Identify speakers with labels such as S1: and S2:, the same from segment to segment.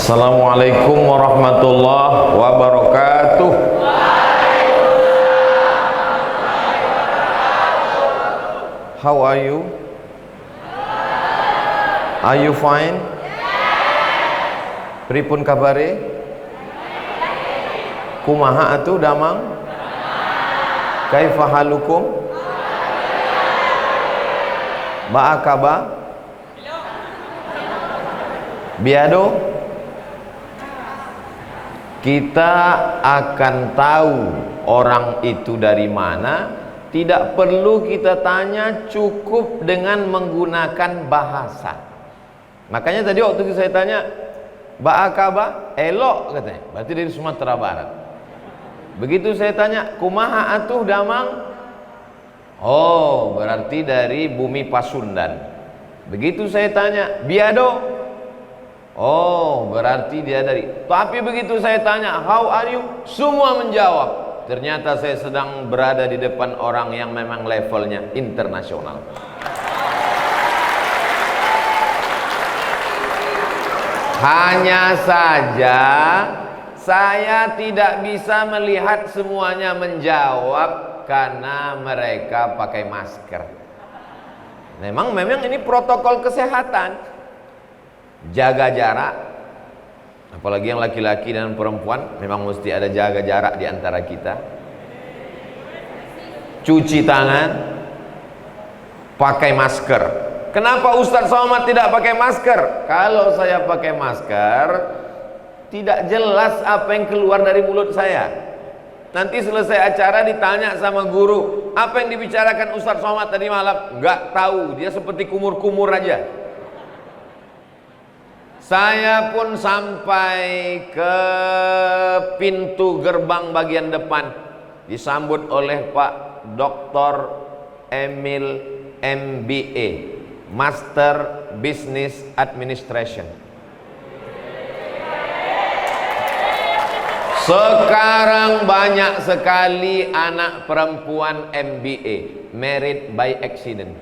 S1: Assalamualaikum warahmatullahi wabarakatuh. How are you? Are you fine? Pripun kabare? Kumaha atuh damang? Kaifa halukum? Ba'akaba? Biado? Kita akan tahu orang itu dari mana. Tidak perlu kita tanya, cukup dengan menggunakan bahasa. Makanya tadi waktu saya tanya, Ba'akaba? Elok katanya, berarti dari Sumatera Barat. Begitu saya tanya, kumaha atuh damang? Oh, berarti dari bumi Pasundan. Begitu saya tanya, biado? Oh, berarti dia dari. Tapi begitu saya tanya, how are you? Semua menjawab. Ternyata saya sedang berada di depan orang yang memang levelnya internasional. Hanya saja saya tidak bisa melihat semuanya menjawab karena mereka pakai masker. Memang ini protokol kesehatan. Jaga jarak, apalagi yang laki-laki dan perempuan memang mesti ada jaga jarak di antara kita. Cuci tangan, pakai masker. Kenapa Ustadz Somad tidak pakai masker? Kalau saya pakai masker, tidak jelas apa yang keluar dari mulut saya. Nanti selesai acara ditanya sama guru, apa yang dibicarakan Ustadz Somad tadi malam? Nggak tahu, dia seperti kumur-kumur aja. Saya pun sampai ke pintu gerbang bagian depan, disambut oleh Pak Dr. Emil MBA, Master Business Administration. Sekarang banyak sekali anak perempuan MBA, married by accident.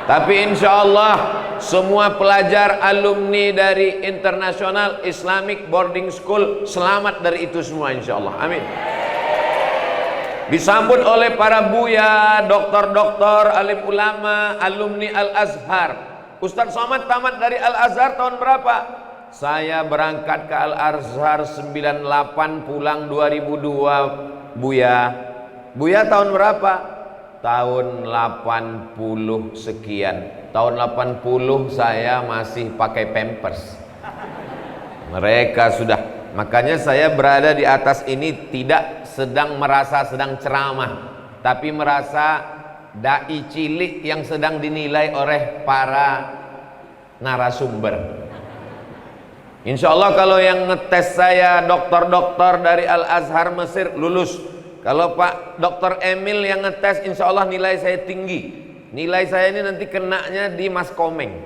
S1: Tapi insya Allah semua pelajar alumni dari International Islamic Boarding School selamat dari itu semua insya Allah. Amin. Disambut oleh para buya, doktor-doktor, alim ulama, alumni Al-Azhar. Ustadz Somad tamat dari Al-Azhar tahun berapa? Saya berangkat ke Al-Azhar 98, pulang 2002. Buya tahun berapa? Tahun 80 sekian. Tahun 80 saya masih pakai pampers. Mereka sudah. Makanya saya berada di atas ini tidak merasa sedang ceramah, tapi merasa dai cilik yang sedang dinilai oleh para narasumber. Insya Allah kalau yang ngetes saya dokter-dokter dari Al-Azhar Mesir lulus. Kalau Pak Dr. Emil yang ngetes, insya Allah nilai saya tinggi. Nilai saya ini nanti kenanya di Mas Komeng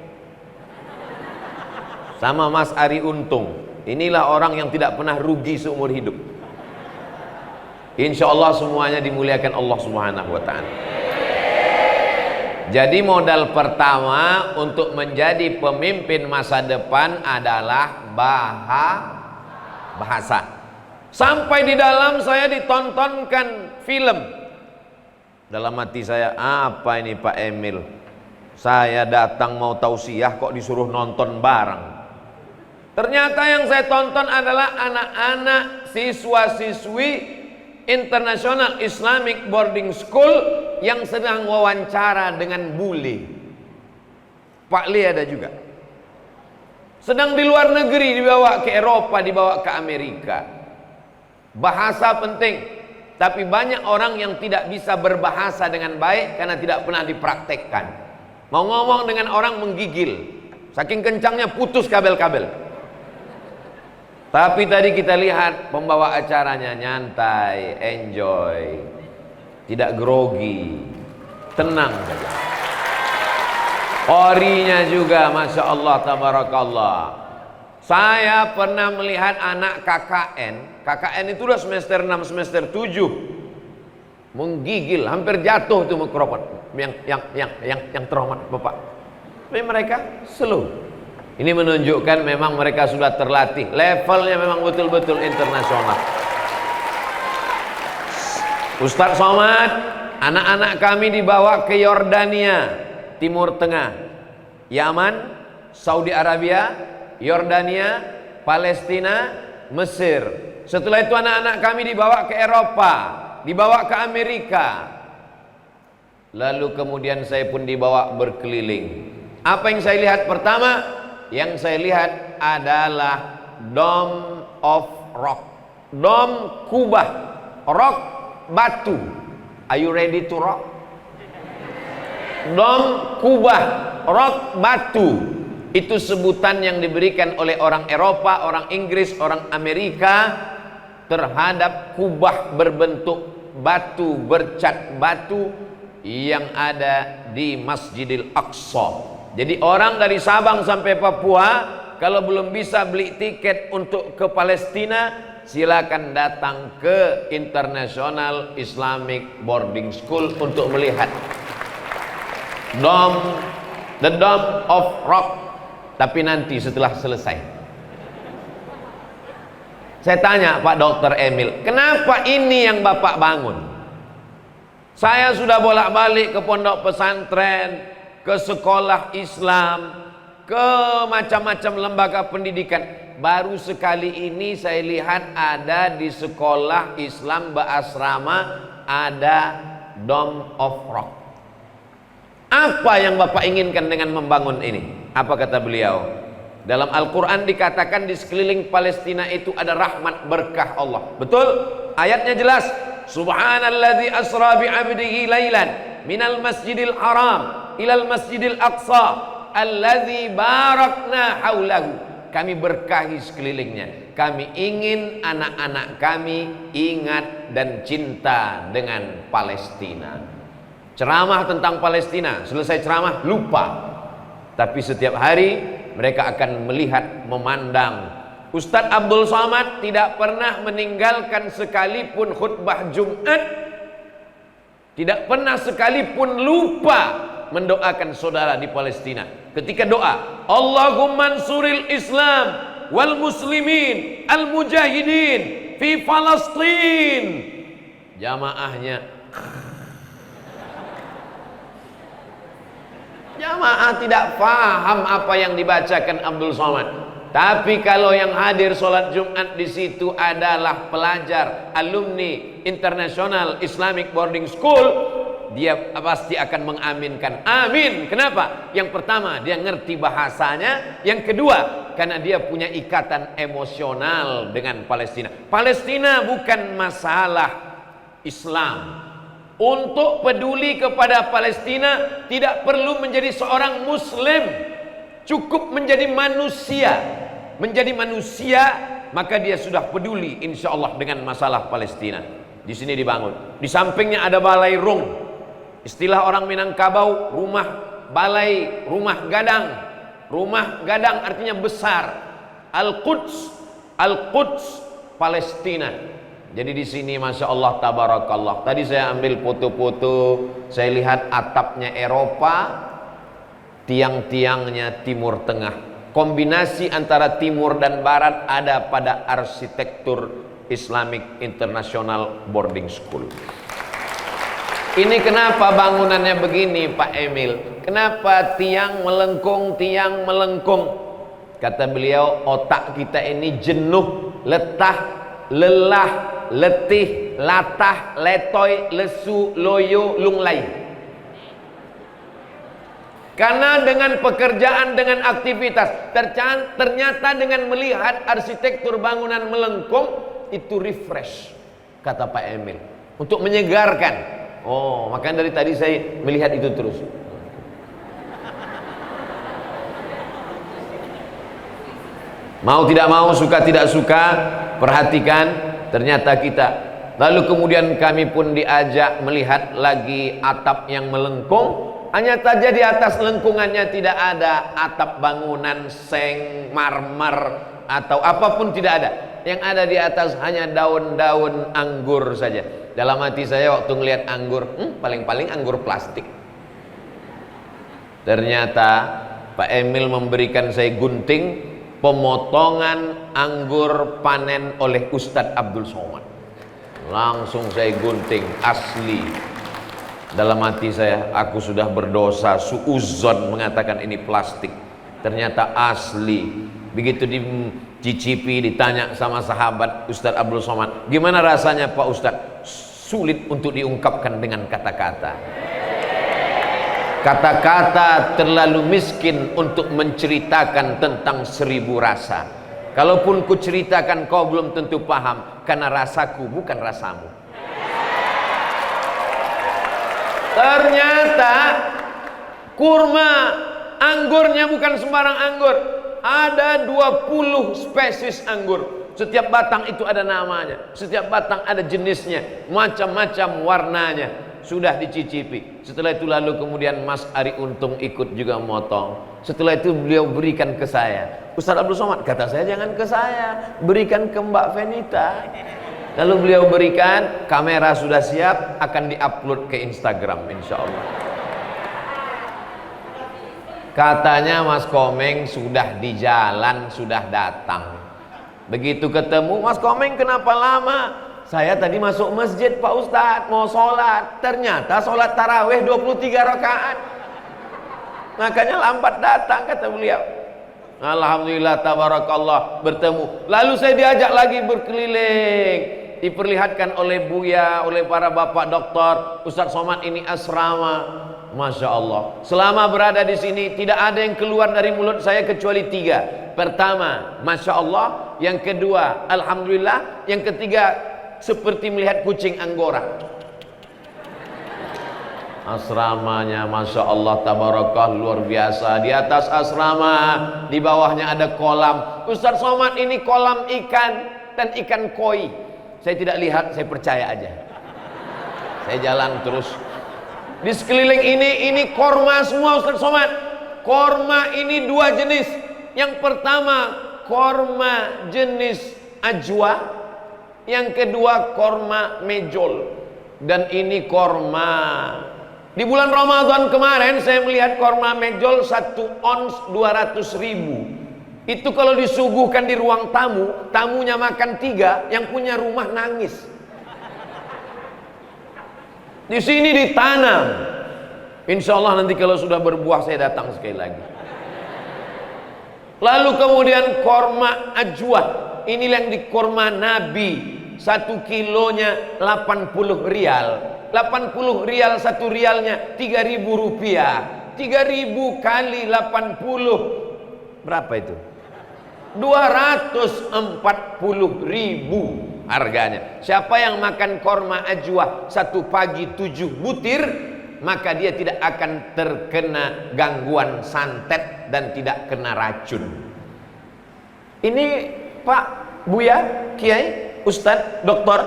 S1: sama Mas Ari Untung. Inilah orang yang tidak pernah rugi seumur hidup. Insya Allah semuanya dimuliakan Allah Subhanahu wa Ta'ala. Jadi modal pertama untuk menjadi pemimpin masa depan adalah bahasa. Sampai di dalam saya ditontonkan film. Dalam hati saya, apa ini Pak Emil? Saya datang mau tausiah kok disuruh nonton bareng. Ternyata yang saya tonton adalah anak-anak siswa-siswi International Islamic Boarding School yang sedang wawancara dengan bule. Pak Li ada juga. Sedang di luar negeri, dibawa ke Eropa, dibawa ke Amerika. Bahasa penting, tapi banyak orang yang tidak bisa berbahasa dengan baik karena tidak pernah dipraktekkan. Mau ngomong dengan orang menggigil, saking kencangnya putus kabel-kabel. Tapi tadi kita lihat pembawa acaranya nyantai, enjoy, tidak grogi, tenang saja. Orinya juga Masya Allah Tabarakallah. Saya pernah melihat anak KKN itu udah semester 6, semester 7, menggigil, hampir jatuh itu mikrofon yang terhormat Bapak. Tapi mereka slow, Ini menunjukkan memang mereka sudah terlatih, levelnya memang betul-betul internasional. Ustadz Somad, anak-anak kami dibawa ke Yordania, Timur Tengah, Yaman, Saudi Arabia, Yordania, Palestina, Mesir. Setelah itu anak-anak kami dibawa ke Eropa, dibawa ke Amerika. Lalu kemudian saya pun dibawa berkeliling. Apa yang saya lihat pertama? Yang saya lihat adalah Dome of Rock, Dome kubah, rock batu. Are you ready to rock? Dome kubah, rock batu. Itu sebutan yang diberikan oleh orang Eropa, orang Inggris, orang Amerika terhadap kubah berbentuk batu, bercat batu yang ada di Masjidil Aqsa. Jadi orang dari Sabang sampai Papua, kalau belum bisa beli tiket untuk ke Palestina, silakan datang ke International Islamic Boarding School untuk melihat the Dome of Rock. Tapi nanti setelah selesai, saya tanya Pak Dr. Emil, kenapa ini yang Bapak bangun? Saya sudah bolak-balik ke pondok pesantren, ke sekolah Islam, ke macam-macam lembaga pendidikan. Baru sekali ini saya lihat ada di sekolah Islam Ba'asrama ada Dome of Rock. Apa yang Bapak inginkan dengan membangun ini? Apa kata beliau? Dalam Al-Quran dikatakan di sekeliling Palestina itu ada rahmat berkah Allah. Betul? Ayatnya jelas. Subhanalladzi asra bi'abdihi lailan minal masjidil haram ilal masjidil aqsa alladzi barakna haulahu. Kami berkahi sekelilingnya. Kami ingin anak-anak kami ingat dan cinta dengan Palestina. Ceramah tentang Palestina, selesai ceramah lupa. Tapi setiap hari mereka akan melihat, memandang. Ustadz Abdul Somad tidak pernah meninggalkan sekalipun khutbah Jumat, tidak pernah sekalipun lupa mendoakan saudara di Palestina. Ketika doa, Allahumma ansuril Islam wal muslimin al mujahidin fi Palestin. Jamaahnya jamaah tidak paham apa yang dibacakan Abdul Somad. Tapi kalau yang hadir sholat Jumat di situ adalah pelajar, alumni International Islamic Boarding School, dia pasti akan mengaminkan. Amin. Kenapa? Yang pertama, dia ngerti bahasanya. Yang kedua, karena dia punya ikatan emosional dengan Palestina. Palestina bukan masalah Islam. Untuk peduli kepada Palestina tidak perlu menjadi seorang Muslim, cukup menjadi manusia. Menjadi manusia maka dia sudah peduli insya Allah dengan masalah Palestina. Di sini dibangun. Di sampingnya ada balai rung. Istilah orang Minangkabau, rumah balai, rumah gadang. Rumah gadang artinya besar. Al-Quds, Al-Quds, Palestina. Jadi di sini masya Allah tabarakallah. Tadi saya ambil foto-foto, saya lihat atapnya Eropa, tiang-tiangnya Timur Tengah. Kombinasi antara Timur dan Barat ada pada arsitektur Islamic International Boarding School. Ini kenapa bangunannya begini Pak Emil? Kenapa tiang melengkung, tiang melengkung? Kata beliau, otak kita ini jenuh, letah, lelah, letih, latah, letoy, lesu, loyo, lunglai. Karena dengan pekerjaan, dengan aktivitas, ternyata dengan melihat arsitektur bangunan melengkung itu refresh, kata Pak Emil, untuk menyegarkan. Oh, makanya dari tadi saya melihat itu terus. Mau tidak mau, suka tidak suka, perhatikan, ternyata kita. Lalu kemudian kami pun diajak melihat lagi atap yang melengkung. Hanya saja di atas lengkungannya tidak ada atap bangunan, seng, marmer, atau apapun tidak ada. Yang ada di atas hanya daun-daun anggur saja. Dalam hati saya waktu ngelihat anggur, paling-paling anggur plastik. Ternyata Pak Emil memberikan saya gunting pemotongan anggur panen oleh Ustadz Abdul Somad. Langsung saya gunting, asli. Dalam hati saya, aku sudah berdosa, suudzon mengatakan ini plastik. Ternyata asli. Begitu dicicipi, ditanya sama sahabat Ustadz Abdul Somad, gimana rasanya Pak Ustadz? Sulit untuk diungkapkan dengan kata-kata. Kata-kata terlalu miskin untuk menceritakan tentang 1000 rasa. Kalaupun ku ceritakan kau belum tentu paham, karena rasaku bukan rasamu. Ternyata kurma anggurnya bukan sembarang anggur. Ada 20 spesies anggur. Setiap batang itu ada namanya, setiap batang ada jenisnya, macam-macam warnanya. Sudah dicicipi. Setelah itu lalu kemudian Mas Ari Untung ikut juga motong. Setelah itu beliau berikan ke saya. Ustadz Abdul Somad, kata saya jangan ke saya, berikan ke Mbak Venita. Lalu beliau berikan, kamera sudah siap, akan diupload ke Instagram insya Allah. Katanya Mas Komeng sudah di jalan, sudah datang. Begitu ketemu, Mas Komeng kenapa lama? Saya tadi masuk masjid Pak Ustadz, mau sholat. Ternyata sholat taraweh 23 rakaat. Makanya lambat datang, kata beliau. Alhamdulillah, tabarakallah, bertemu. Lalu saya diajak lagi berkeliling. Diperlihatkan oleh Buya, oleh para bapak doktor, Ustadz Somad ini asrama. Masya Allah. Selama berada di sini tidak ada yang keluar dari mulut saya kecuali 3. Pertama, Masya Allah. Yang kedua, Alhamdulillah. Yang ketiga, seperti melihat kucing Anggora. Asramanya Masya Allah, tabarakah, luar biasa. Di atas asrama, di bawahnya ada kolam. Ustadz Somad ini kolam ikan dan ikan koi. Saya tidak lihat, saya percaya aja. Saya jalan terus. Di sekeliling ini korma semua Ustadz Somad. Korma ini 2 jenis. Yang pertama korma jenis ajwa, yang kedua korma mejol. Dan ini korma. Di bulan Ramadan kemarin saya melihat korma mejol 1 ons 200.000. Itu kalau disuguhkan di ruang tamu, tamunya makan 3, yang punya rumah nangis. Di sini ditanam. Insya Allah nanti kalau sudah berbuah saya datang sekali lagi. Lalu kemudian korma ajwa. Inilah yang di korma Nabi. 1 kilonya 80 rial. 80 rial, 1 rialnya 3.000 rupiah. 3.000 kali 80. Berapa itu? 240.000 harganya. Siapa yang makan korma ajwa 1 pagi 7 butir, maka dia tidak akan terkena gangguan santet dan tidak kena racun. Ini Pak Buya, Kiai, Ustadz, Doktor,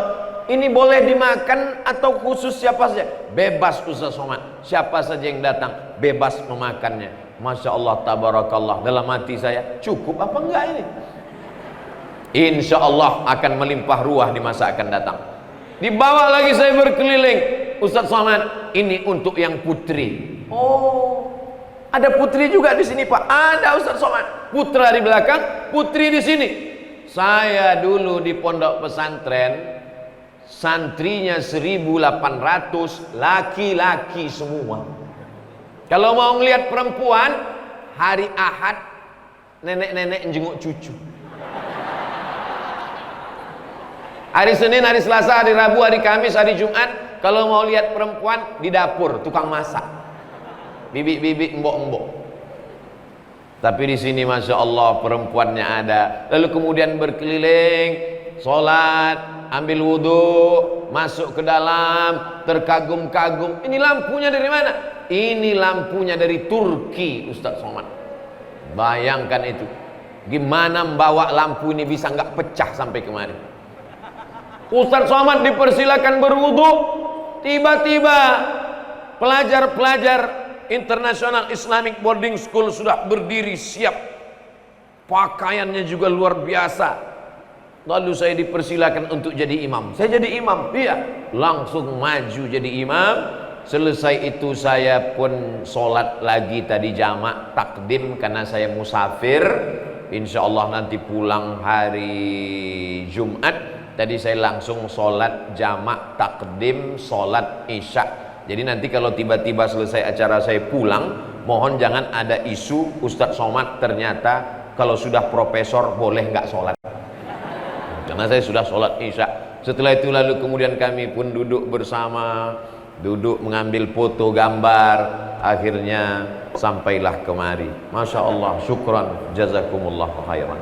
S1: ini boleh dimakan atau khusus siapa saja? Bebas Ustadz Somad. Siapa saja yang datang bebas memakannya. Masya Allah, tabarakallah. Dalam hati saya, cukup apa enggak ini? Insya Allah akan melimpah ruah di masa akan datang. Dibawa lagi saya berkeliling. Ustadz Somad, ini untuk yang putri. Oh, ada putri juga di sini Pak. Ada Ustadz Somad. Putra di belakang, putri di sini. Saya dulu di pondok pesantren, santrinya 1.800, laki-laki semua. Kalau mau ngelihat perempuan, hari Ahad nenek-nenek jenguk cucu. Hari Senin, hari Selasa, hari Rabu, hari Kamis, hari Jumat, kalau mau lihat perempuan di dapur, tukang masak. Bibik-bibik, embok-embok. Tapi di sini Masya Allah perempuannya ada. Lalu kemudian berkeliling, sholat, ambil wudhu, masuk ke dalam, terkagum-kagum. Ini lampunya dari mana? Ini lampunya dari Turki Ustadz Somad. Bayangkan itu. Gimana membawa lampu ini bisa nggak pecah sampai kemari. Ustadz Somad dipersilakan berwudu. Tiba-tiba pelajar-pelajar International Islamic Boarding School sudah berdiri siap. Pakaiannya juga luar biasa. Lalu saya dipersilakan untuk jadi imam. Saya jadi imam, iya. Langsung maju jadi imam. Selesai itu saya pun sholat lagi tadi jamak takdim karena saya musafir. Insya Allah nanti pulang hari Jumat. Tadi saya langsung sholat jamak takdim, sholat isya. Jadi nanti kalau tiba-tiba selesai acara saya pulang, mohon jangan ada isu Ustadz Somad ternyata kalau sudah profesor boleh nggak sholat. Karena saya sudah sholat isya. Setelah itu lalu kemudian kami pun duduk bersama, duduk mengambil foto gambar, akhirnya sampailah kemari. Masya Allah, syukran, jazakumullah khairan.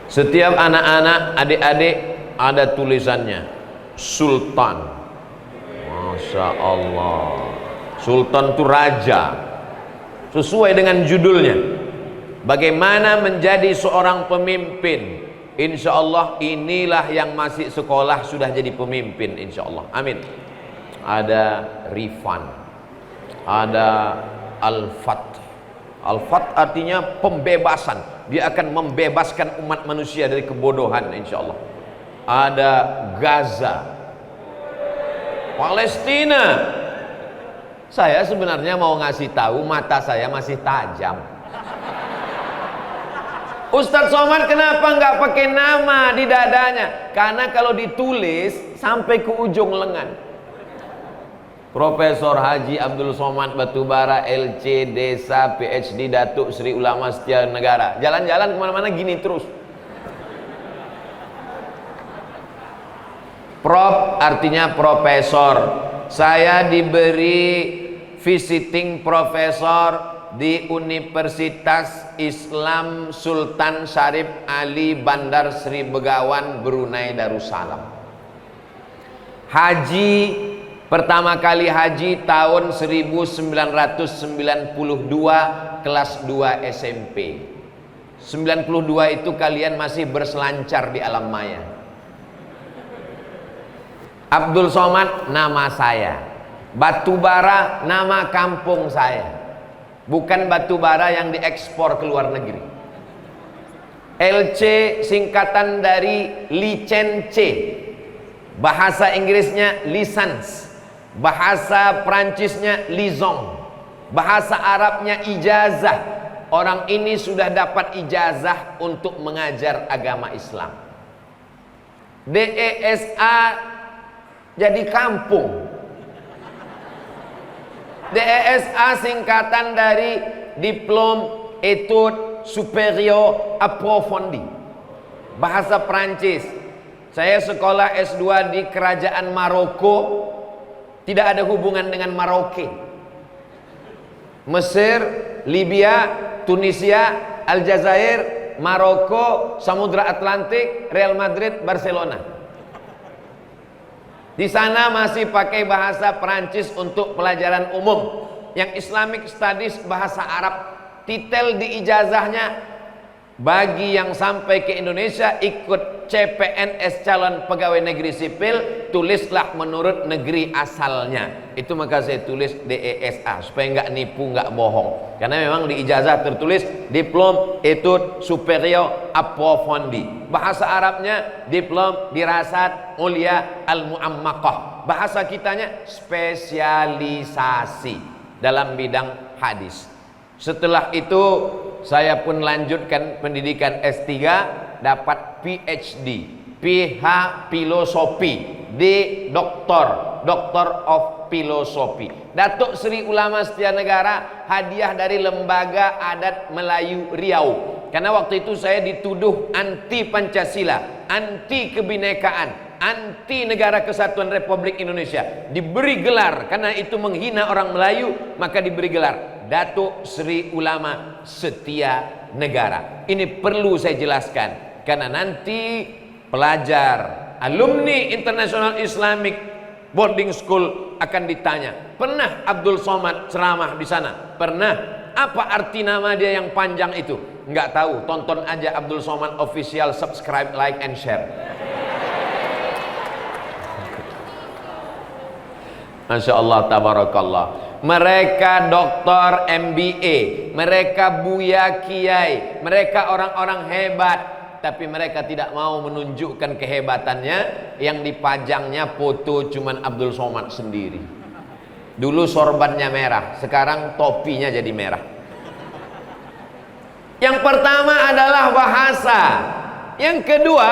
S1: Setiap anak-anak, adik-adik ada tulisannya Sultan. Masya Allah, Sultan itu raja, sesuai dengan judulnya. Bagaimana menjadi seorang pemimpin. Insya Allah inilah yang masih sekolah sudah jadi pemimpin, insya Allah, amin. Ada Rifan, ada Al-Fat. Al-Fat artinya pembebasan, dia akan membebaskan umat manusia dari kebodohan, insya Allah. Ada Gaza, Palestina. Saya sebenarnya mau ngasih tahu, mata saya masih tajam. Ustadz Somad kenapa nggak pakai nama di dadanya? Karena kalau ditulis sampai ke ujung lengan. Profesor Haji Abdul Somad Batubara, LC, Desa, PhD, Datuk Sri Ulama Setia Negara. Jalan-jalan kemana-mana gini terus. Prof artinya profesor. Saya diberi visiting profesor di Universitas Islam Sultan Syarif Ali Bandar Sri Begawan, Brunei Darussalam. Haji, pertama kali haji tahun 1992, kelas 2 SMP. 92 itu kalian masih berselancar di alam maya. Abdul Somad nama saya, Batubara nama kampung saya. Bukan batu bara yang diekspor ke luar negeri. LC singkatan dari licence, bahasa Inggrisnya license, bahasa Prancisnya liaison, bahasa Arabnya ijazah. Orang ini sudah dapat ijazah untuk mengajar agama Islam. DESA jadi kampung. DESA singkatan dari Diplom Etudes Supérieures Approfondies, bahasa Prancis. Saya sekolah S2 di kerajaan Maroko, tidak ada hubungan dengan Maroke. Mesir, Libya, Tunisia, Aljazair, Maroko, Samudra Atlantik, Real Madrid, Barcelona. Di sana masih pakai bahasa Prancis untuk pelajaran umum. Yang Islamic Studies bahasa Arab. Titel di ijazahnya, bagi yang sampai ke Indonesia ikut CPNS calon pegawai negeri sipil, tulislah menurut negeri asalnya. Itu maka saya tulis DESA supaya nggak nipu, nggak bohong. Karena memang di ijazah tertulis Diplom Etudes Supérieures Approfondies. Bahasa Arabnya Diplom Dirasat Mulia Al-Mu'ammakah. Bahasa kitanya spesialisasi dalam bidang hadis. Setelah itu saya pun lanjutkan pendidikan S3, dapat PhD, PH Filosofi, di Doctor of Philosophy. Datuk Sri Ulama Setia Negara, hadiah dari Lembaga Adat Melayu Riau. Karena waktu itu saya dituduh anti Pancasila, anti kebinekaan, anti Negara Kesatuan Republik Indonesia. Diberi gelar, karena itu menghina orang Melayu, maka diberi gelar Datuk Sri Ulama Setia Negara. Ini perlu saya jelaskan, karena nanti pelajar, alumni International Islamic Boarding School akan ditanya, pernah Abdul Somad ceramah di sana? Pernah. Apa arti nama dia yang panjang itu? Nggak tahu. Tonton aja Abdul Somad Official, subscribe, like, and share. Masya Allah, tabarakallah. Mereka doktor MBA, mereka buya kiai, mereka orang-orang hebat, tapi mereka tidak mau menunjukkan kehebatannya. Yang dipajangnya foto cuman Abdul Somad sendiri. Dulu sorbannya merah, sekarang topinya jadi merah. Yang pertama adalah bahasa. Yang kedua,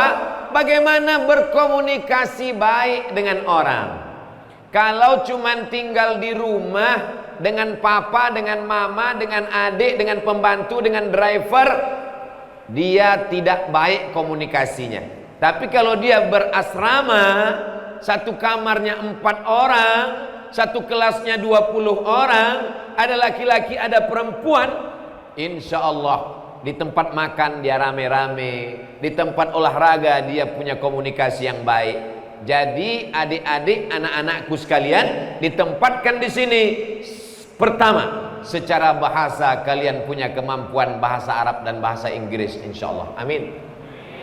S1: bagaimana berkomunikasi baik dengan orang. Kalau cuman tinggal di rumah dengan papa, dengan mama, dengan adik, dengan pembantu, dengan driver, dia tidak baik komunikasinya. Tapi kalau dia berasrama, satu kamarnya 4 orang, satu kelasnya 20 orang, ada laki-laki, ada perempuan, insya Allah di tempat makan dia rame-rame, di tempat olahraga dia punya komunikasi yang baik. Jadi adik-adik, anak-anakku sekalian, ditempatkan di sini. Pertama, secara bahasa kalian punya kemampuan bahasa Arab dan bahasa Inggris, insya Allah. Amin.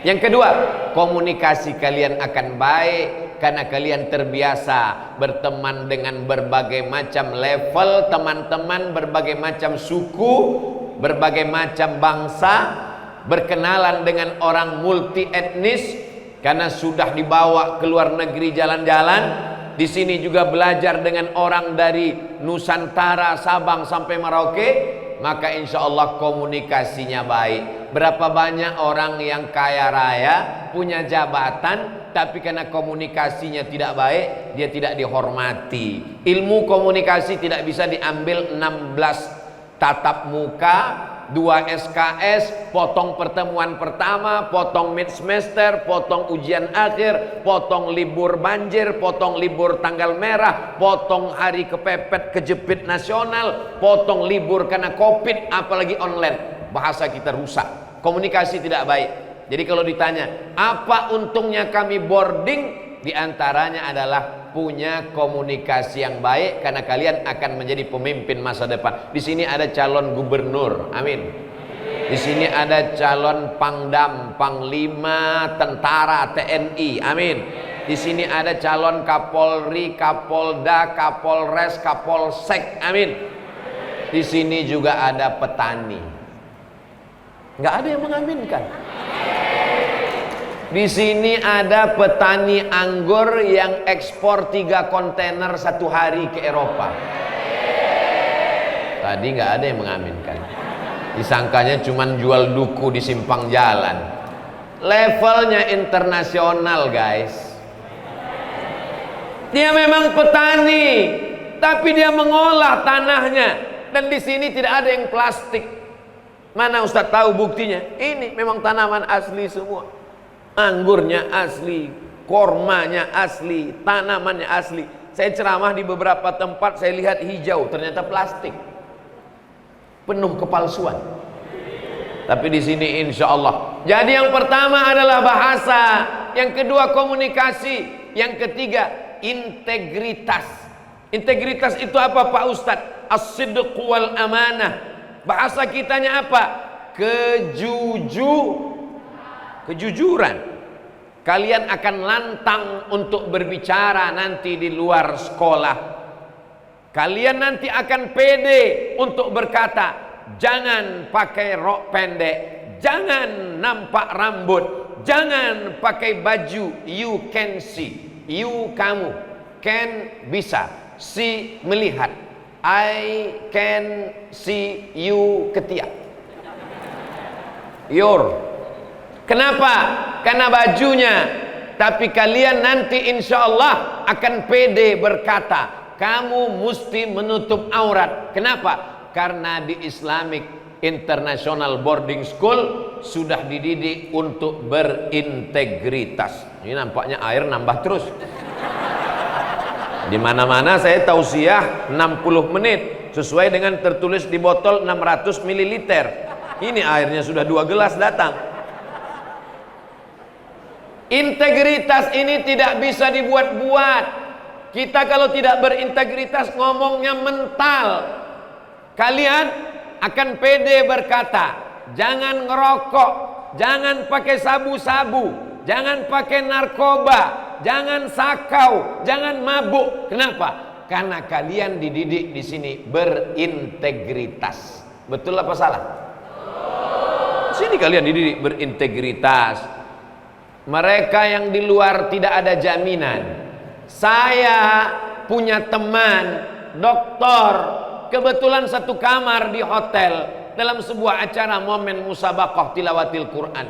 S1: Yang kedua, komunikasi kalian akan baik karena kalian terbiasa berteman dengan berbagai macam level teman-teman, berbagai macam suku, berbagai macam bangsa, berkenalan dengan orang multi etnis karena sudah dibawa ke luar negeri jalan-jalan. Di sini juga belajar dengan orang dari Nusantara, Sabang sampai Merauke, maka insya Allah komunikasinya baik. Berapa banyak orang yang kaya raya, punya jabatan, tapi karena komunikasinya tidak baik, dia tidak dihormati. Ilmu komunikasi tidak bisa diambil 16 tatap muka, 2 SKS, potong pertemuan pertama, potong mid semester, potong ujian akhir, potong libur banjir, potong libur tanggal merah, potong hari kepepet kejepit nasional, potong libur karena COVID, apalagi online. Bahasa kita rusak, komunikasi tidak baik. Jadi kalau ditanya apa untungnya kami boarding, di antaranya adalah punya komunikasi yang baik karena kalian akan menjadi pemimpin masa depan. Di sini ada calon gubernur, amin. Di sini ada calon pangdam, panglima, tentara, TNI, amin. Di sini ada calon Kapolri, Kapolda, Kapolres, Kapolsek, amin. Di sini juga ada petani. Nggak ada yang mengaminkan. Di sini ada petani anggur yang ekspor 3 kontainer satu hari ke Eropa. Tadi nggak ada yang mengaminkan. Disangkanya cuman jual duku di simpang jalan. Levelnya internasional, guys. Dia memang petani, tapi dia mengolah tanahnya. Dan di sini tidak ada yang plastik. Mana Ustadz tahu buktinya? Ini memang tanaman asli semua. Anggurnya asli, kormanya asli, tanamannya asli. Saya ceramah di beberapa tempat, saya lihat hijau, ternyata plastik, penuh kepalsuan. Tapi di sini insya Allah. Jadi yang pertama adalah bahasa, yang kedua komunikasi, yang ketiga integritas. Integritas itu apa Pak Ustadz? As-sidq wal amanah. Bahasa kitanya apa? Kejujuran. Kalian akan lantang untuk berbicara nanti di luar sekolah. Kalian nanti akan pede untuk berkata, jangan pakai rok pendek, jangan nampak rambut, jangan pakai baju you can see. You kamu, can bisa, see melihat, I can see you ketiak. Your. Kenapa? Karena bajunya. Tapi kalian nanti insya Allah akan pede berkata, kamu mesti menutup aurat. Kenapa? Karena di Islamic International Boarding School sudah dididik untuk berintegritas. Ini nampaknya air nambah terus. Di mana-mana saya tausiah 60 menit sesuai dengan tertulis di botol 600 ml. Ini airnya sudah 2 gelas datang. Integritas ini tidak bisa dibuat-buat. Kita kalau tidak berintegritas ngomongnya mental. Kalian akan pede berkata, jangan ngerokok, jangan pakai sabu-sabu, jangan pakai narkoba, jangan sakau, jangan mabuk. Kenapa? Karena kalian dididik di sini berintegritas. Betul apa salah? Di sini kalian dididik berintegritas. Mereka yang di luar tidak ada jaminan. Saya punya teman doktor, kebetulan satu kamar di hotel dalam sebuah acara momen musabaqah tilawatil Quran.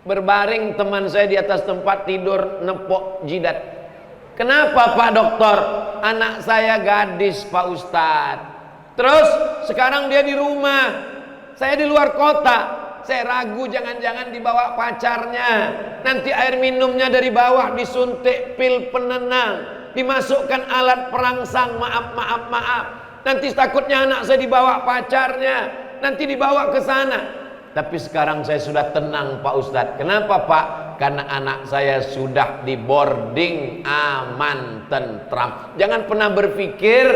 S1: Berbaring teman saya di atas tempat tidur nepok jidat. Kenapa Pak Dokter? Anak saya gadis Pak Ustadz. Terus sekarang dia di rumah, saya di luar kota. Saya ragu jangan-jangan dibawa pacarnya. Nanti air minumnya dari bawah disuntik pil penenang, dimasukkan alat perangsang, maaf. Nanti takutnya anak saya dibawa pacarnya, nanti dibawa ke sana. Tapi sekarang saya sudah tenang Pak Ustadz. Kenapa Pak? Karena anak saya sudah di boarding, aman, tentram. Jangan pernah berpikir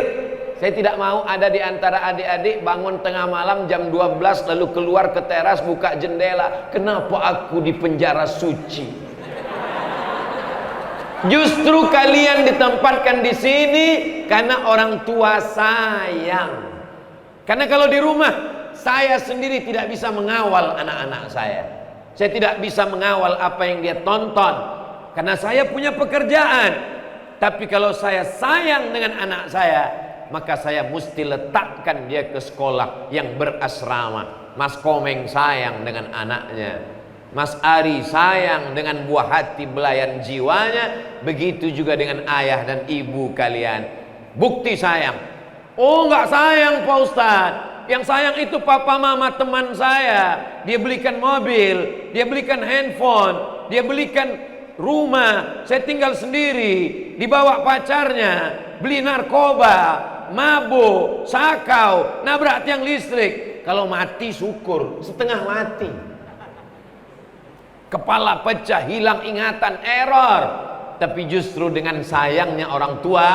S1: saya tidak mau ada di antara adik-adik bangun tengah malam jam 12 lalu keluar ke teras buka jendela. Kenapa aku di penjara suci? Justru kalian ditempatkan di sini karena orang tua sayang. Karena kalau di rumah saya sendiri tidak bisa mengawal anak-anak saya. Saya tidak bisa mengawal apa yang dia tonton karena saya punya pekerjaan. Tapi kalau saya sayang dengan anak saya, maka saya mesti letakkan dia ke sekolah yang berasrama. Mas Komeng sayang dengan anaknya, Mas Ari sayang dengan buah hati belayan jiwanya. Begitu juga dengan ayah dan ibu kalian. Bukti sayang. Oh enggak sayang Pak Ustadz. Yang sayang itu papa mama teman saya. Dia belikan mobil, dia belikan handphone, dia belikan rumah. Saya tinggal sendiri, dibawa pacarnya, beli narkoba, mabuk, sakau, nabrak tiang listrik. Kalau mati syukur, setengah mati. Kepala pecah, hilang ingatan, error. Tapi justru dengan sayangnya orang tua,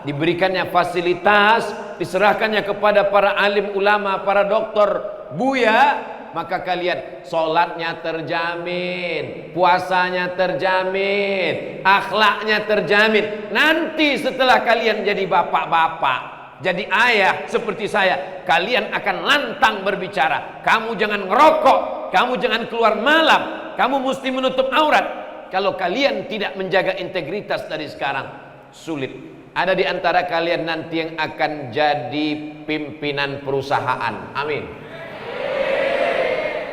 S1: diberikannya fasilitas, diserahkannya kepada para alim ulama, para dokter, buya, maka kalian sholatnya terjamin, puasanya terjamin, akhlaknya terjamin. Nanti setelah kalian jadi bapak-bapak, jadi ayah seperti saya, kalian akan lantang berbicara. Kamu jangan ngerokok, kamu jangan keluar malam, kamu mesti menutup aurat. Kalau kalian tidak menjaga integritas dari sekarang, sulit. Ada di antara kalian nanti yang akan jadi pimpinan perusahaan. Amin.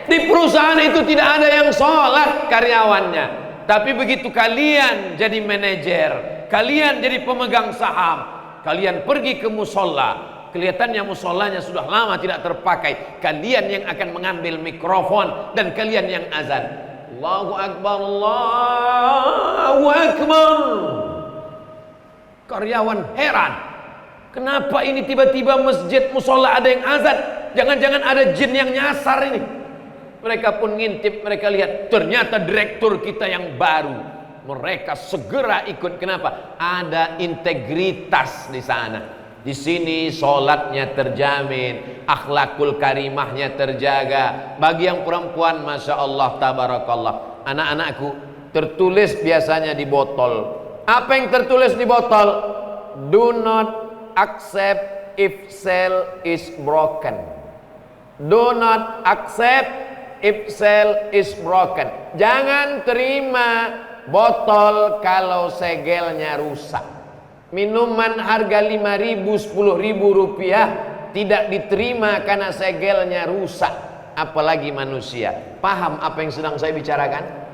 S1: Di perusahaan itu tidak ada yang sholat karyawannya. Tapi begitu kalian jadi manajer, kalian jadi pemegang saham, kalian pergi ke musola, kelihatannya musolanya sudah lama tidak terpakai, kalian yang akan mengambil mikrofon dan kalian yang azan. Allahu Akbar, Allahu Akbar. Karyawan heran, kenapa ini tiba-tiba masjid musola ada yang azan? Jangan-jangan ada jin yang nyasar ini. Mereka pun ngintip, mereka lihat ternyata direktur kita yang baru. Mereka segera ikut. Kenapa? Ada integritas di sana. Di sini sholatnya terjamin, akhlakul karimahnya terjaga. Bagi yang perempuan, masya Allah, tabarakallah. Anak-anakku, tertulis biasanya di botol. Apa yang tertulis di botol? Do not accept if cell is broken. Do not accept if cell is broken. Jangan terima botol kalau segelnya rusak. Minuman harga 5.000, 10.000 rupiah tidak diterima karena segelnya rusak. Apalagi manusia. Paham apa yang sedang saya bicarakan?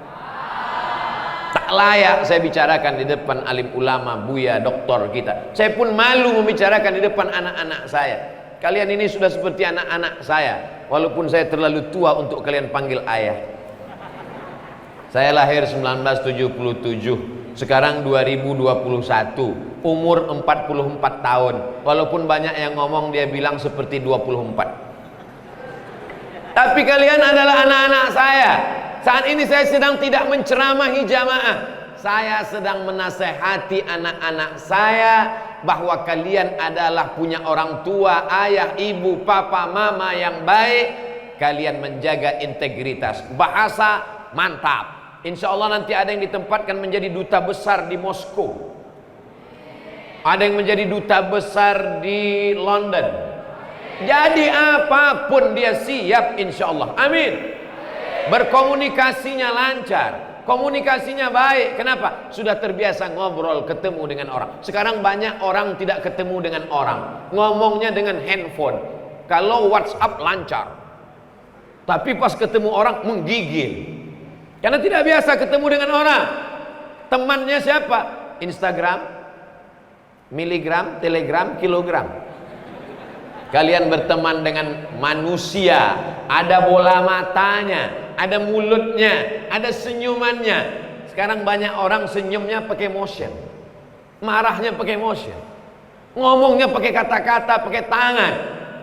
S1: Tak layak saya bicarakan di depan alim ulama, buya, doktor kita. Saya pun malu membicarakan di depan anak-anak saya. Kalian ini sudah seperti anak-anak saya, walaupun saya terlalu tua untuk kalian panggil ayah. Saya lahir 1977, sekarang 2021, umur 44 tahun. Walaupun banyak yang ngomong dia bilang seperti 24. Tapi kalian adalah anak-anak saya. Saat ini saya sedang tidak menceramahi jamaah. Saya sedang menasehati anak-anak saya bahwa kalian adalah punya orang tua, ayah, ibu, papa, mama yang baik. Kalian menjaga integritas. Bahasa mantap. Insya Allah nanti ada yang ditempatkan menjadi duta besar di Moskow. Ada yang menjadi duta besar di London. Jadi apapun dia siap insya Allah. Amin. Berkomunikasinya lancar, komunikasinya baik. Kenapa? Sudah terbiasa ngobrol, ketemu dengan orang. Sekarang banyak orang tidak ketemu dengan orang, ngomongnya dengan handphone. Kalau WhatsApp lancar, tapi pas ketemu orang menggigil, karena tidak biasa ketemu dengan orang. Temannya siapa? Instagram, miligram, telegram, kilogram. Kalian berteman dengan manusia, ada bola matanya, ada mulutnya, ada senyumannya. Sekarang banyak orang senyumnya pakai motion, marahnya pakai motion, ngomongnya pakai kata-kata, pakai tangan.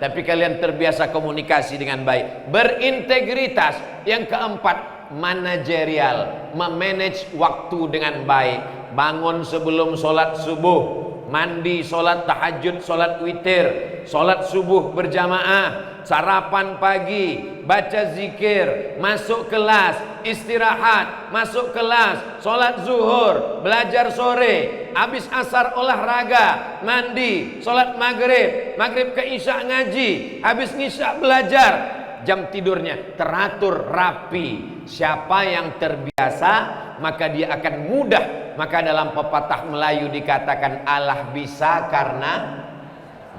S1: Tapi kalian terbiasa komunikasi dengan baik, berintegritas. Yang keempat, manajerial, memanage waktu dengan baik. Bangun sebelum sholat subuh, mandi, sholat tahajud, sholat witir, sholat subuh berjamaah, sarapan pagi, baca zikir, masuk kelas, istirahat, masuk kelas, sholat zuhur, belajar sore, habis asar olahraga, mandi, sholat maghrib, maghrib ke isya ngaji, habis isya belajar. Jam tidurnya teratur rapi. Siapa yang terbiasa, maka dia akan mudah. Maka dalam pepatah Melayu dikatakan Allah bisa karena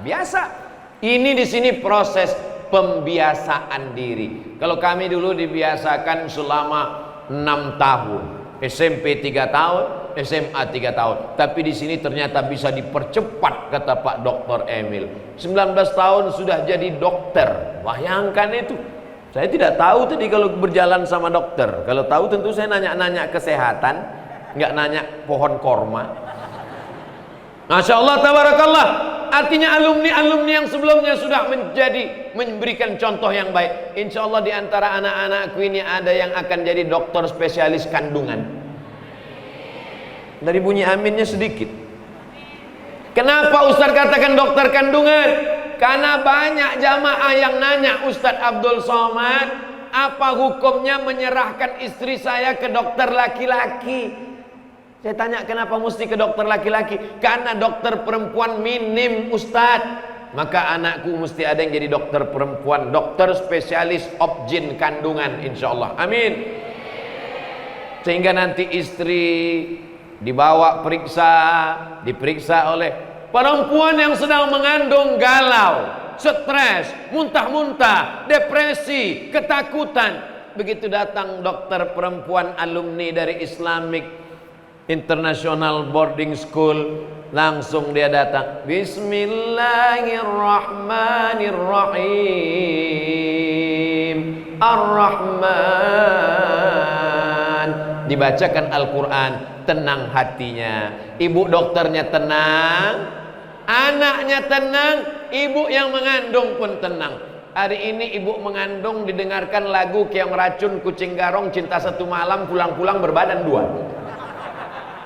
S1: biasa. Ini di sini proses pembiasaan diri. Kalau kami dulu dibiasakan selama 6 tahun, SMP 3 tahun, SMA 3 tahun. Tapi di sini ternyata bisa dipercepat, kata Pak Dr. Emil. 19 tahun sudah jadi dokter. Bayangkan itu. Saya tidak tahu tadi kalau berjalan sama dokter. Kalau tahu tentu saya nanya-nanya kesehatan, nggak nanya pohon korma. Masya Allah, tabarakallah. Artinya alumni-alumni yang sebelumnya sudah memberikan contoh yang baik. Insya Allah di antara anak-anakku ini ada yang akan jadi dokter spesialis kandungan. Dari bunyi aminnya sedikit. Kenapa Ustadz katakan dokter kandungan? Karena banyak jamaah yang nanya, Ustadz Abdul Somad, apa hukumnya menyerahkan istri saya ke dokter laki-laki? Saya tanya, kenapa mesti ke dokter laki-laki? Karena dokter perempuan minim, Ustadz. Maka anakku mesti ada yang jadi dokter perempuan, dokter spesialis obgyn kandungan, insya Allah. Amin. Sehingga nanti istri dibawa diperiksa oleh perempuan yang sedang mengandung, galau, stres, muntah-muntah, depresi, ketakutan. Begitu datang dokter perempuan alumni dari Islamic International Boarding School, langsung dia datang, Bismillahirrahmanirrahim, Ar-Rahman. Dibacakan Al-Quran, tenang hatinya. Ibu dokternya tenang, anaknya tenang, ibu yang mengandung pun tenang. Hari ini ibu mengandung didengarkan lagu Keong Racun, Kucing Garong, Cinta Satu Malam, pulang-pulang berbadan dua.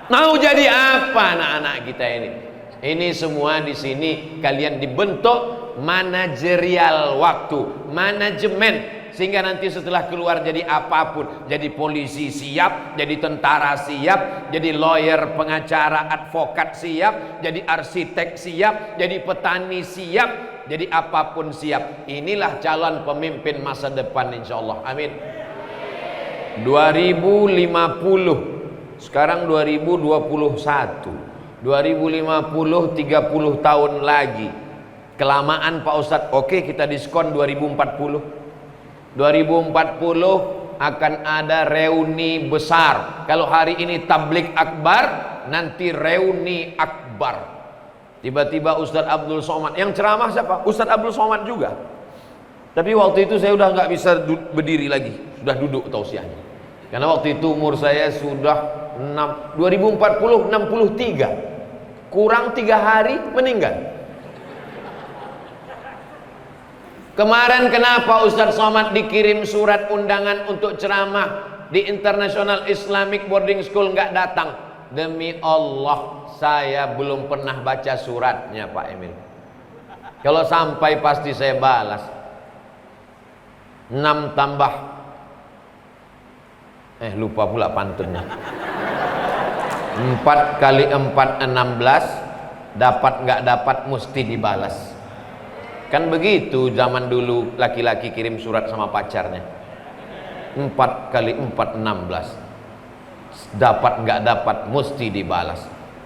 S1: Mau jadi apa anak-anak kita ini? Ini semua di sini kalian dibentuk manajerial waktu, manajemen. Sehingga nanti setelah keluar jadi apapun, jadi polisi siap, jadi tentara siap, jadi lawyer, pengacara, advokat siap, jadi arsitek siap, jadi petani siap, jadi apapun siap. Inilah calon pemimpin masa depan, insya Allah. Amin. 2050, sekarang 2021, 2050, 30 tahun lagi. Kelamaan Pak Ustadz. Oke, kita diskon 2040. 2040 akan ada reuni besar. Kalau hari ini tablik akbar, nanti reuni akbar. Tiba-tiba Ustadz Abdul Somad yang ceramah siapa? Ustadz Abdul Somad juga. Tapi waktu itu saya udah nggak bisa berdiri lagi, sudah duduk tausiahnya. Karena waktu itu umur saya sudah 2040 63, kurang 3 hari meninggal. Kemarin kenapa Ustadz Somad dikirim surat undangan untuk ceramah di International Islamic Boarding School nggak datang? Demi Allah, saya belum pernah baca suratnya Pak Emil. Kalau sampai pasti saya balas. 6 tambah lupa pula pantunnya. 4 kali 4 16, dapat nggak dapat mesti dibalas. Kan begitu zaman dulu laki-laki kirim surat sama pacarnya. 4 kali 4 16. dapat nggak dapat mesti dibalas.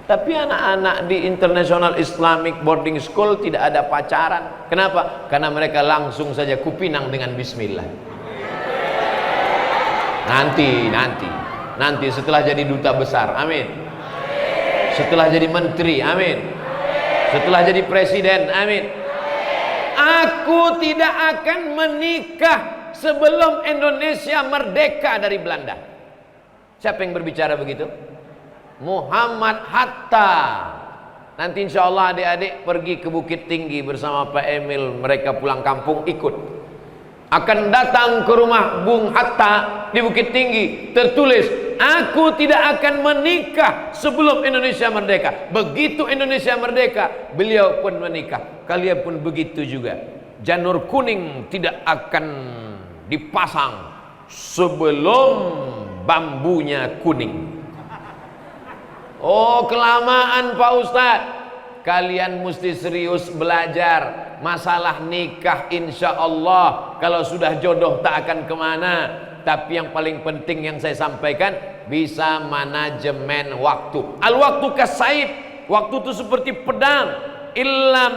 S1: Tapi anak-anak di International Islamic Boarding School tidak ada pacaran. Kenapa? Karena mereka langsung saja kupinang dengan bismillah. Nanti setelah jadi duta besar, amin. Setelah jadi menteri, amin. Setelah jadi presiden, amin. Aku tidak akan menikah sebelum Indonesia merdeka dari Belanda. Siapa yang berbicara begitu? Muhammad Hatta. Nanti insya Allah adik-adik pergi ke Bukit Tinggi bersama Pak Emil. Mereka pulang kampung ikut. Akan datang ke rumah Bung Hatta di Bukit Tinggi. Tertulis, aku tidak akan menikah sebelum Indonesia merdeka. Begitu Indonesia merdeka, beliau pun menikah. Kalian pun begitu juga. Janur kuning tidak akan dipasang sebelum bambunya kuning. Oh, kelamaan Pak Ustadz. Kalian mesti serius belajar masalah nikah. Insya Allah kalau sudah jodoh tak akan kemana. Tapi yang paling penting yang saya sampaikan, bisa manajemen waktu. Al waktu kasaib. Waktu itu seperti pedang. Illam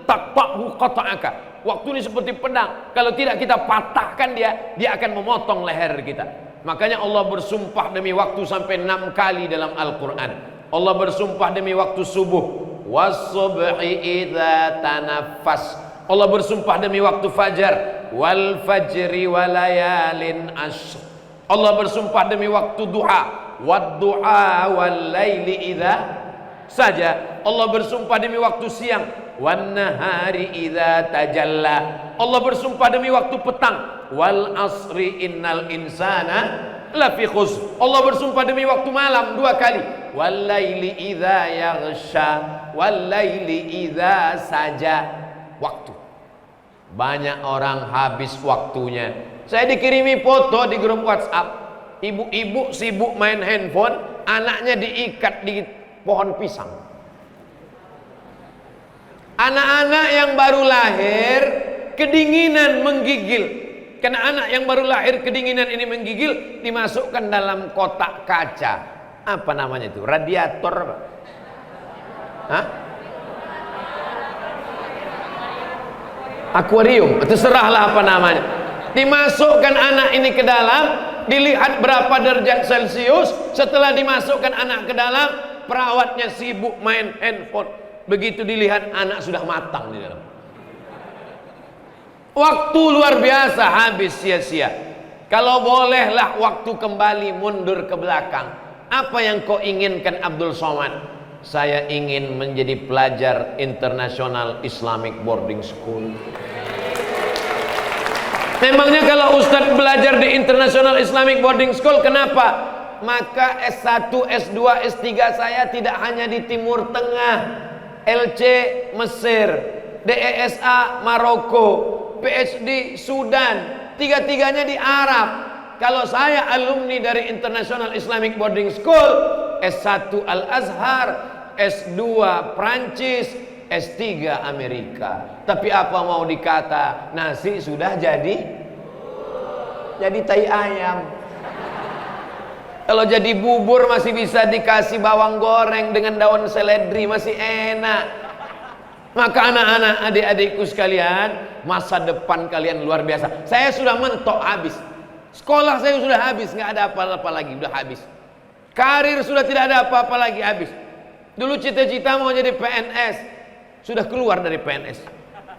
S1: taqta'hu qata'aka. Waktu ini seperti pedang. Kalau tidak kita patahkan dia akan memotong leher kita. Makanya Allah bersumpah demi waktu sampai 6 kali dalam Al-Quran. Allah bersumpah demi waktu subuh. Was-subhi idza tanaffas. Allah bersumpah demi waktu fajar. Wal fajri walayalin ashr. Allah bersumpah demi waktu duha. Wad duha wal laili idza saja. Allah bersumpah demi waktu siang. Wan nahari idza tajalla. Allah bersumpah demi waktu petang. Wal asri innal insana lafi khusr. Allah bersumpah demi waktu malam 2 kali. Wal laili idza yaghsha. Wal laili idza saja. Waktu. Banyak orang habis waktunya. Saya dikirimi foto di grup WhatsApp. Ibu-ibu sibuk main handphone, anaknya diikat di pohon pisang. Anak-anak yang baru lahir kedinginan menggigil. Karena anak yang baru lahir kedinginan ini menggigil, dimasukkan dalam kotak kaca. Apa namanya itu? Radiator apa? Hah? Akuarium, terserahlah apa namanya. Dimasukkan anak ini ke dalam, dilihat berapa derajat Celcius. Setelah dimasukkan anak ke dalam, perawatnya sibuk main handphone. Begitu dilihat anak sudah matang di dalam. Waktu luar biasa habis sia-sia. Kalau bolehlah waktu kembali mundur ke belakang. Apa yang kau inginkan Abdul Somad? Saya ingin menjadi pelajar International Islamic Boarding School. Memangnya kalau Ustadz belajar di International Islamic Boarding School, kenapa? Maka S1, S2, S3 saya tidak hanya di Timur Tengah. LC Mesir, DESA Maroko, PhD Sudan, tiga-tiganya di Arab. Kalau saya alumni dari International Islamic Boarding School, S1 Al-Azhar, S2 Prancis, S3 Amerika. Tapi apa mau dikata, nasi sudah jadi tai ayam. Kalau jadi bubur masih bisa dikasih bawang goreng dengan daun seledri, masih enak. Maka anak-anak, adik-adikku sekalian, masa depan kalian luar biasa. Saya sudah mentok habis. Sekolah saya sudah habis, nggak ada apa-apa lagi, udah habis. Karir sudah tidak ada apa-apa lagi, habis. Dulu cita-cita mau jadi PNS, sudah keluar dari PNS.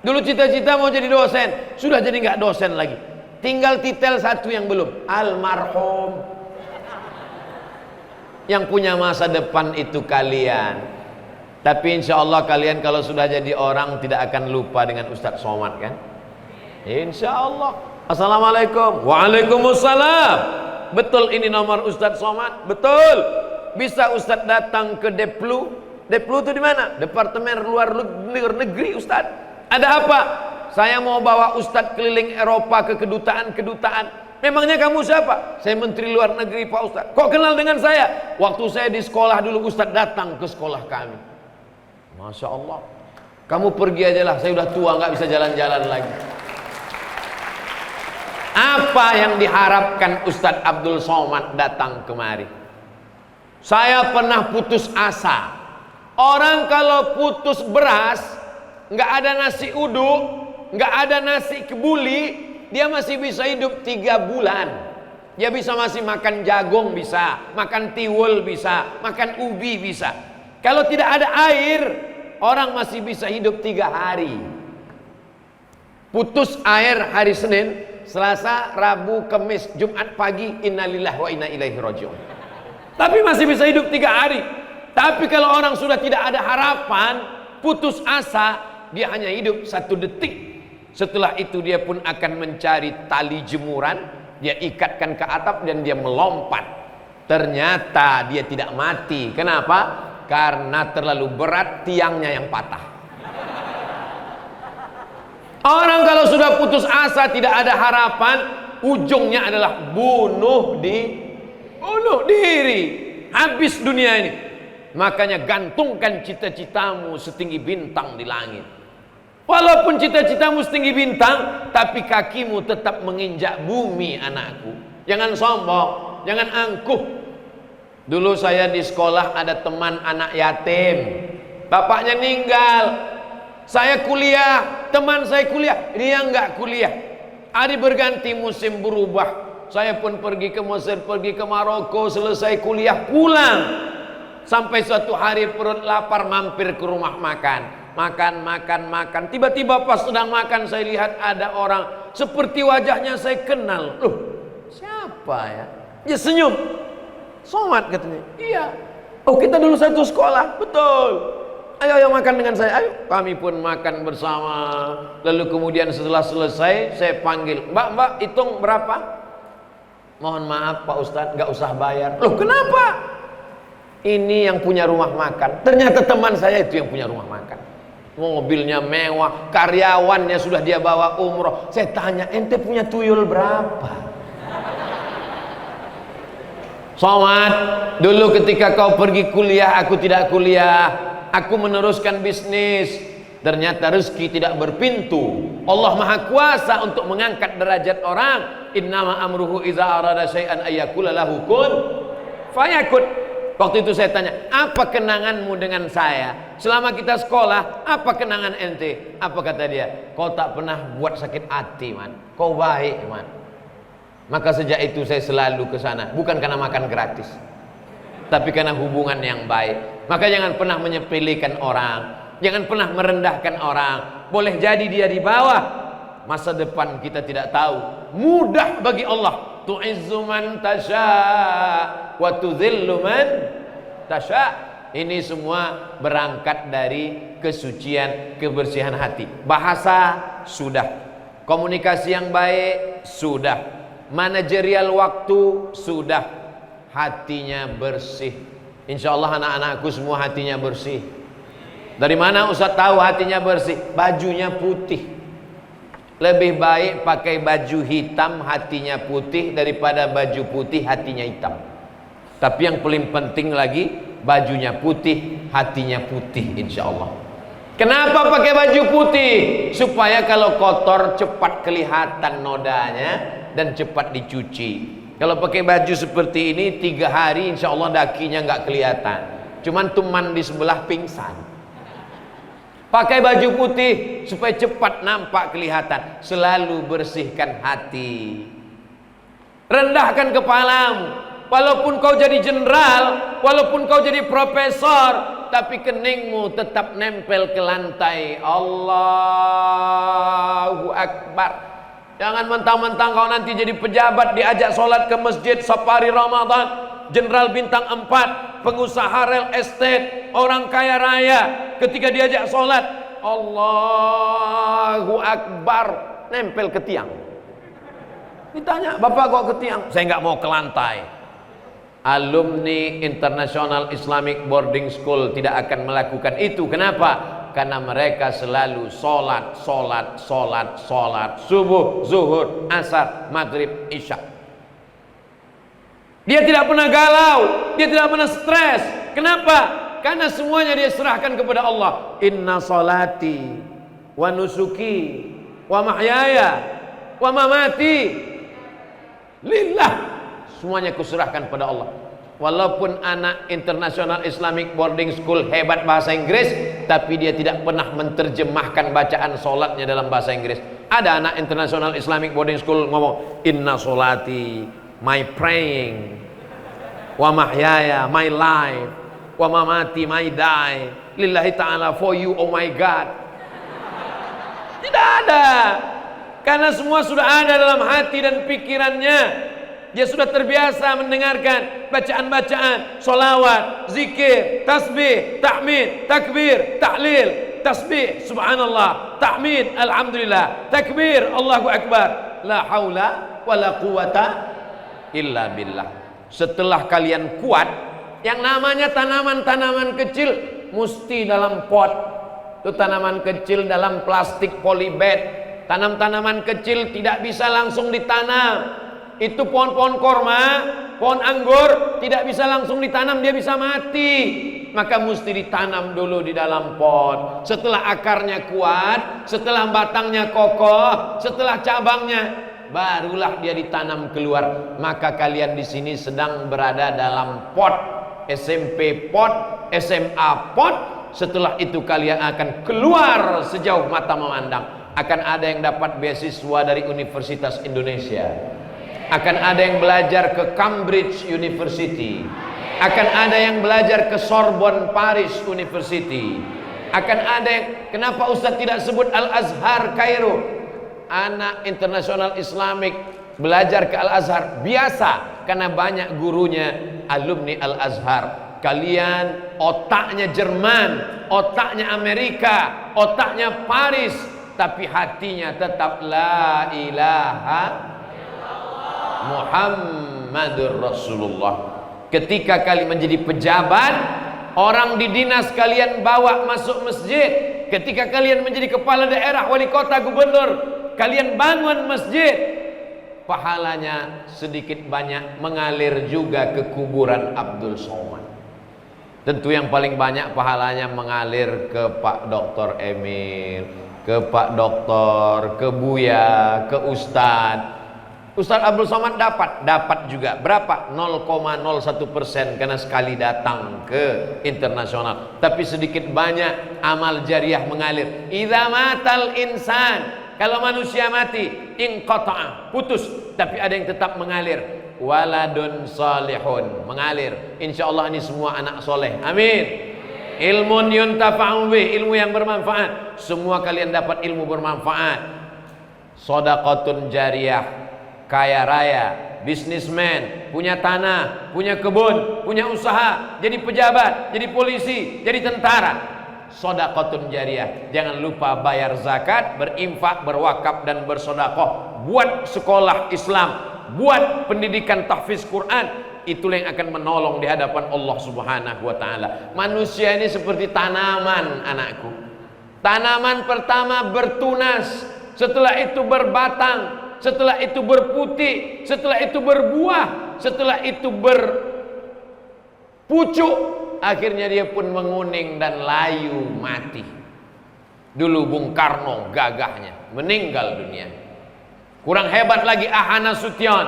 S1: Dulu cita-cita mau jadi dosen, sudah jadi nggak dosen lagi. Tinggal titel satu yang belum, almarhum. Yang punya masa depan itu kalian. Tapi insya Allah kalian kalau sudah jadi orang tidak akan lupa dengan Ustadz Somad kan? Insya Allah. Assalamualaikum. Waalaikumsalam. Betul ini nomor Ustadz Somad? Betul. Bisa Ustadz datang ke Deplu? Deplu itu di mana? Departemen Luar Negeri Ustadz. Ada apa? Saya mau bawa Ustadz keliling Eropa ke kedutaan-kedutaan. Memangnya kamu siapa? Saya Menteri Luar Negeri Pak Ustadz. Kok kenal dengan saya? Waktu saya di sekolah dulu Ustadz datang ke sekolah kami. Masya Allah. Kamu pergi aja lah, saya udah tua nggak bisa jalan-jalan lagi. Apa yang diharapkan Ustadz Abdul Somad datang kemari? Saya pernah putus asa. Orang kalau putus beras, nggak ada nasi uduk, nggak ada nasi kebuli, dia masih bisa hidup 3 bulan. Dia bisa masih makan jagung, bisa makan tiwul, bisa makan ubi, bisa. Kalau tidak ada air, orang masih bisa hidup 3 hari. Putus air hari Senin, Selasa, Rabu, Kamis, Jumat pagi, innalillahi wa inna ilaihi raji'un. Tapi masih bisa hidup 3 hari. Tapi kalau orang sudah tidak ada harapan, putus asa, dia hanya hidup 1 detik. Setelah itu dia pun akan mencari tali jemuran, dia ikatkan ke atap dan dia melompat. Ternyata dia tidak mati. Kenapa? Karena terlalu berat tiangnya yang patah. Orang kalau sudah putus asa, tidak ada harapan, ujungnya adalah bunuh diri, habis dunia ini. Makanya gantungkan cita-citamu setinggi bintang di langit. Walaupun cita-citamu setinggi bintang, tapi kakimu tetap menginjak bumi, anakku. Jangan sombong, jangan angkuh. Dulu saya di sekolah ada teman anak yatim, bapaknya meninggal. Saya kuliah, teman saya kuliah, dia enggak kuliah. Hari berganti, musim berubah. Saya pun pergi ke Mesir, pergi ke Maroko, selesai kuliah pulang. Sampai suatu hari perut lapar, mampir ke rumah makan. Makan. Tiba-tiba pas sedang makan, saya lihat ada orang seperti wajahnya saya kenal. Loh, siapa ya? Dia senyum. Somad katanya. Iya. Oh, kita dulu satu sekolah. Betul. Ayo makan dengan saya. Ayo. Kami pun makan bersama. Lalu kemudian setelah selesai, saya panggil, Mbak, hitung berapa? Mohon maaf Pak Ustadz, nggak usah bayar. Loh, kenapa? Ini yang punya rumah makan. Ternyata teman saya itu yang punya rumah makan. Mobilnya mewah, karyawannya sudah dia bawa umroh. Saya tanya, ente punya tuyul berapa? Somad, dulu ketika kau pergi kuliah, aku tidak kuliah. Aku meneruskan bisnis. Ternyata rezeki tidak berpintu. Allah Maha Kuasa untuk mengangkat derajat orang. Innama amruhu iza arada syai'an ayyakula lahu kun fayakun. Waktu itu saya tanya, apa kenanganmu dengan saya? Selama kita sekolah, apa kenangan ente? Apa kata dia? Kau tak pernah buat sakit hati, man. Kau baik, man. Maka sejak itu saya selalu ke sana, bukan karena makan gratis, tapi karena hubungan yang baik. Maka jangan pernah menyepelekan orang, jangan pernah merendahkan orang. Boleh jadi dia di bawah, masa depan kita tidak tahu. Mudah bagi Allah. Tu'izzu man tasha wa tudhillu man tasha. Ini semua berangkat dari kesucian, kebersihan hati. Bahasa sudah, komunikasi yang baik sudah, manajerial waktu sudah, hatinya bersih. Insya Allah anak-anakku semua hatinya bersih. Dari mana Ustaz tahu hatinya bersih? Bajunya putih. Lebih baik pakai baju hitam hatinya putih daripada baju putih hatinya hitam. Tapi yang paling penting lagi, bajunya putih, hatinya putih, insya Allah. Kenapa pakai baju putih? Supaya kalau kotor cepat kelihatan nodanya dan cepat dicuci. Kalau pakai baju seperti ini 3 hari insya Allah dakinya nggak kelihatan. Cuman teman di sebelah pingsan. Pakai baju putih supaya cepat nampak kelihatan. Selalu bersihkan hati. Rendahkan kepalamu. Walaupun kau jadi jenderal, walaupun kau jadi profesor, tapi keningmu tetap nempel ke lantai. Allahu Akbar. Jangan mentang-mentang kau nanti jadi pejabat, diajak sholat ke masjid safari Ramadan, jenderal bintang 4, pengusaha real estate, orang kaya raya, ketika diajak sholat, Allahu Akbar, nempel ke tiang. Ditanya, Bapak kok ke tiang? Saya nggak mau ke lantai. Alumni International Islamic Boarding School tidak akan melakukan itu. Kenapa? Karena mereka selalu sholat subuh, zuhur, asar, maghrib, isya. Dia tidak pernah galau, dia tidak pernah stres. Kenapa? Karena semuanya dia serahkan kepada Allah. Inna salati wa nusuki wa mahyaya wa mamati lillah. Semuanya kuserahkan pada Allah. Walaupun anak International Islamic Boarding School hebat bahasa Inggris, tapi dia tidak pernah menerjemahkan bacaan solatnya dalam bahasa Inggris. Ada anak International Islamic Boarding School ngomong, inna solati, my praying, wa mahyaya, my life, wa mamati, my die, lillahi ta'ala, for you, oh my God. Tidak ada, karena semua sudah ada dalam hati dan pikirannya. Dia sudah terbiasa mendengarkan bacaan-bacaan, solawat, zikir, tasbih, tahmid, takbir, tahlil, tasbih, subhanallah, tahmid, alhamdulillah, takbir, Allahu akbar, la haula wala quwata illa billah. Setelah kalian kuat, yang namanya tanaman-tanaman kecil mesti dalam pot. Itu tanaman kecil dalam plastik polybag. Tanam-tanaman kecil tidak bisa langsung ditanam. Itu pohon-pohon korma, pohon anggur tidak bisa langsung ditanam, dia bisa mati. Maka mesti ditanam dulu di dalam pot. Setelah akarnya kuat, setelah batangnya kokoh, setelah cabangnya, barulah dia ditanam keluar. Maka kalian di sini sedang berada dalam pot, SMP pot, SMA pot. Setelah itu kalian akan keluar sejauh mata memandang. Akan ada yang dapat beasiswa dari Universitas Indonesia. Akan ada yang belajar ke Cambridge University. Akan ada yang belajar ke Sorbonne Paris University. Akan ada yang, kenapa Ustaz tidak sebut Al-Azhar Kairo? Anak International Islamic belajar ke Al-Azhar biasa, karena banyak gurunya alumni Al-Azhar. Kalian otaknya Jerman, otaknya Amerika, otaknya Paris, tapi hatinya tetap la ilaha Muhammadur Rasulullah. Ketika kalian menjadi pejabat, orang di dinas kalian bawa masuk masjid. Ketika kalian menjadi kepala daerah, wali kota, gubernur, kalian bangun masjid. Pahalanya sedikit banyak mengalir juga ke kuburan Abdul Somad. Tentu yang paling banyak pahalanya mengalir ke Pak Dr. Emil, ke Pak Doktor, ke Buya, ke Ustadz. Ustadz Abdul Somad dapat juga berapa? 0,01% karena sekali datang ke internasional. Tapi sedikit banyak amal jariah mengalir. Idza matal insan, kalau manusia mati, inqata'a, putus, tapi ada yang tetap mengalir. Waladun salihun, mengalir. Insyaallah ini semua anak soleh. Amin. Ilmun yuntafa'u bih, ilmu yang bermanfaat. Semua kalian dapat ilmu bermanfaat. Shadaqatun jariyah, kaya raya, bisnismen, punya tanah, punya kebun, punya usaha, jadi pejabat, jadi polisi, jadi tentara. Shadaqatun jariyah. Jangan lupa bayar zakat, berinfak, berwakaf dan bersedekah. Buat sekolah Islam, buat pendidikan tahfiz Quran. Itulah yang akan menolong di hadapan Allah Subhanahu wa taala. Manusia ini seperti tanaman, anakku. Tanaman pertama bertunas, setelah itu berbatang, setelah itu berputih, setelah itu berbuah, setelah itu berpucuk, akhirnya dia pun menguning dan layu mati. Dulu Bung Karno gagahnya, meninggal dunia. Kurang hebat lagi Ahana Sution,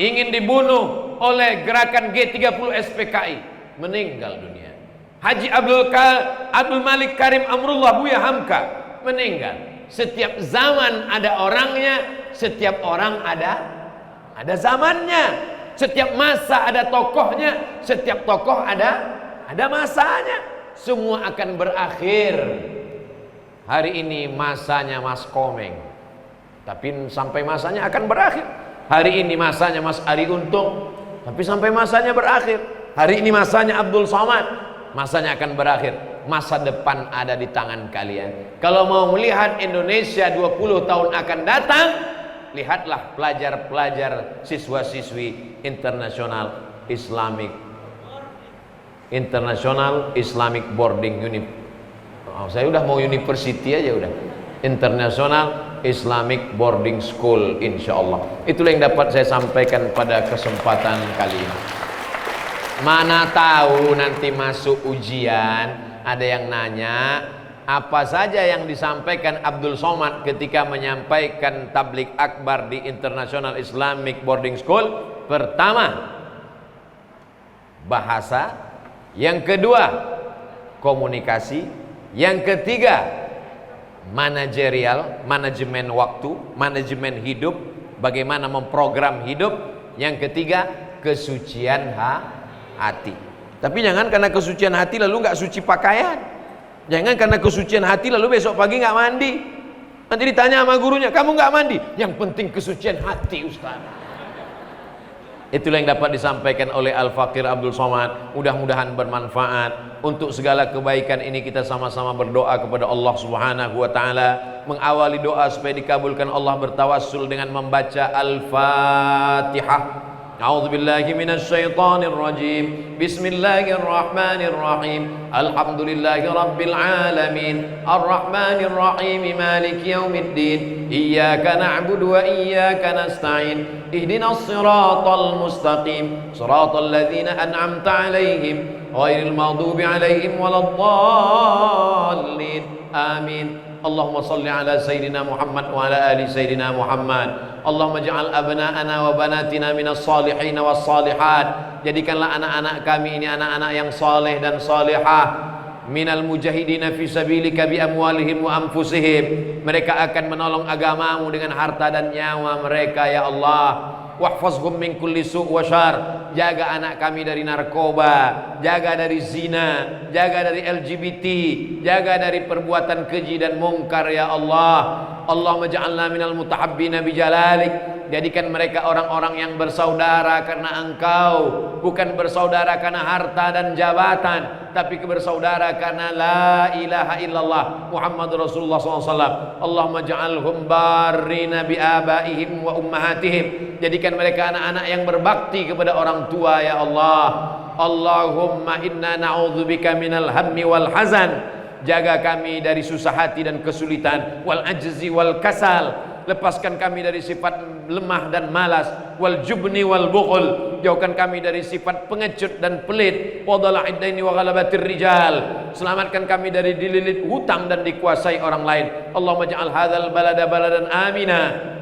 S1: ingin dibunuh oleh gerakan G30 SPKI, meninggal dunia. Haji Abdul Malik Karim Amrullah Buya Hamka, meninggal. Setiap zaman ada orangnya, setiap orang ada zamannya, setiap masa ada tokohnya, setiap tokoh ada masanya. Semua akan berakhir. Hari ini masanya Mas Komeng, tapi sampai masanya akan berakhir. Hari ini masanya Mas Ari Untung, tapi sampai masanya berakhir. Hari ini masanya Abdul Somad, masanya akan berakhir. Masa depan ada di tangan kalian. Kalau mau melihat Indonesia 20 tahun akan datang, lihatlah pelajar-pelajar, siswa-siswi International Islamic Boarding Unit. Saya udah mau university aja udah. International Islamic Boarding School, insyaallah. Itulah yang dapat saya sampaikan pada kesempatan kali ini. Mana tahu nanti masuk ujian ada yang nanya apa saja yang disampaikan Abdul Somad ketika menyampaikan tabligh akbar di International Islamic Boarding School. Pertama, bahasa, yang kedua komunikasi, yang ketiga manajerial, manajemen waktu, manajemen hidup, bagaimana memprogram hidup, yang ketiga kesucian hati. Tapi jangan karena kesucian hati lalu nggak suci pakaian, jangan karena kesucian hati lalu besok pagi nggak mandi. Nanti ditanya sama gurunya, kamu nggak mandi? Yang penting kesucian hati, Ustaz. Itulah yang dapat disampaikan oleh Al-Faqir Abdul Somad. Mudah-mudahan bermanfaat. Untuk segala kebaikan ini kita sama-sama berdoa kepada Allah Subhanahu wa taala. Mengawali doa supaya dikabulkan Allah, bertawassul dengan membaca Al-Fatihah. A'udzu billahi minasy syaithanir rajim. Bismillahirrahmanirrahim. Alhamdulillahi rabbil alamin. Arrahmanir rahim. Maliki yaumiddin. Iyyaka na'budu wa iyyaka nasta'in. Ihdinas siratal mustaqim. Siratal ladzina an'amta 'alaihim ghairil maghdubi 'alaihim waladdallin. Amin. Allahumma salli ala Sayyidina Muhammad wa ala ali Sayyidina Muhammad. Allahumma ja'al abna'ana wa banatina minas salihin was salihat. Jadikanlah anak-anak kami ini anak-anak yang saleh dan salihah. Minal mujahidina fi sabilika bi amwalihim wa anfusihim. Mereka akan menolong agamamu dengan harta dan nyawa mereka ya Allah. Wahfazhum min kulli su' wa syar. Jaga anak kami dari narkoba, jaga dari zina, jaga dari LGBT, jaga dari perbuatan keji dan mungkar ya Allah. Allahumma ja'alna minal mutahabbina bijalalik. Jadikan mereka orang-orang yang bersaudara karena Engkau, bukan bersaudara karena harta dan jabatan, tapi bersaudara karena la ilaha illallah Muhammadur Rasulullah SAW. Allahumma ja'alhum barrina bi abaihim wa ummahatihim. Jadikan mereka anak-anak yang berbakti kepada orang tua ya Allah. Allahumma inna na'udzubika minal hammi wal hazan. Jaga kami dari susah hati dan kesulitan, wal ajzi wal kasal. Lepaskan kami dari sifat lemah dan malas, wal jubni wal bukhul. Jauhkan kami dari sifat pengecut dan pelit, wa dhala'iddaini wa ghalabatir rijal. Selamatkan kami dari dililit hutang dan dikuasai orang lain. Allahumma ja'al hadzal balada baladan amina.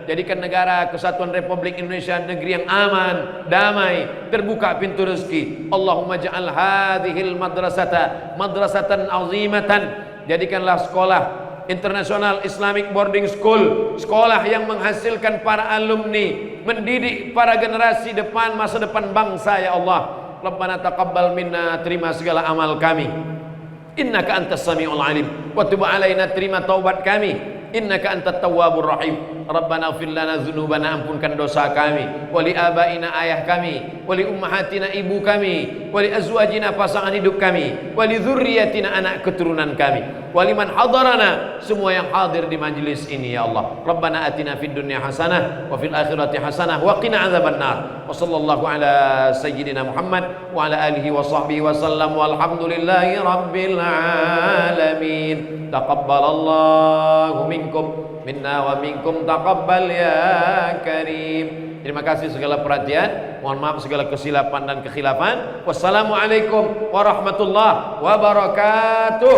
S1: Jadikan negara Kesatuan Republik Indonesia negeri yang aman, damai, terbuka pintu rezeki. Allahumma ja'al hadhil madrasata madrasatan azimatan. Jadikanlah sekolah International Islamic Boarding School, sekolah yang menghasilkan para alumni, mendidik para generasi depan, masa depan bangsa ya Allah. Rabbana taqabbal minna, terima segala amal kami. Innaka antas samiul alim, wa tub alaina, terima taubat kami. Innaka antat tawwabur rahim. Rabbana ighfir lana dzunubana, ampunkan dosa kami, wali abaina, ayah kami, wali ummahatina, ibu kami, wali azwajina, pasangan hidup kami, wali dzurriyyatina, anak keturunan kami, wali man hadarana, semua yang hadir di majlis ini ya Allah. Rabbana atina fid dunya hasanah wa fil akhirati hasanah wa qina adzabannar. Wa sallallahu ala sayyidina Muhammad wa ala alihi wa sahbihi wa sallam, walhamdulillahi rabbil alamin. Taqabbalallahu minkum minna wa minkum taqabbal ya karim. Terima kasih segala perhatian, mohon maaf segala kesilapan dan kekhilafan. Wassalamualaikum warahmatullahi wabarakatuh.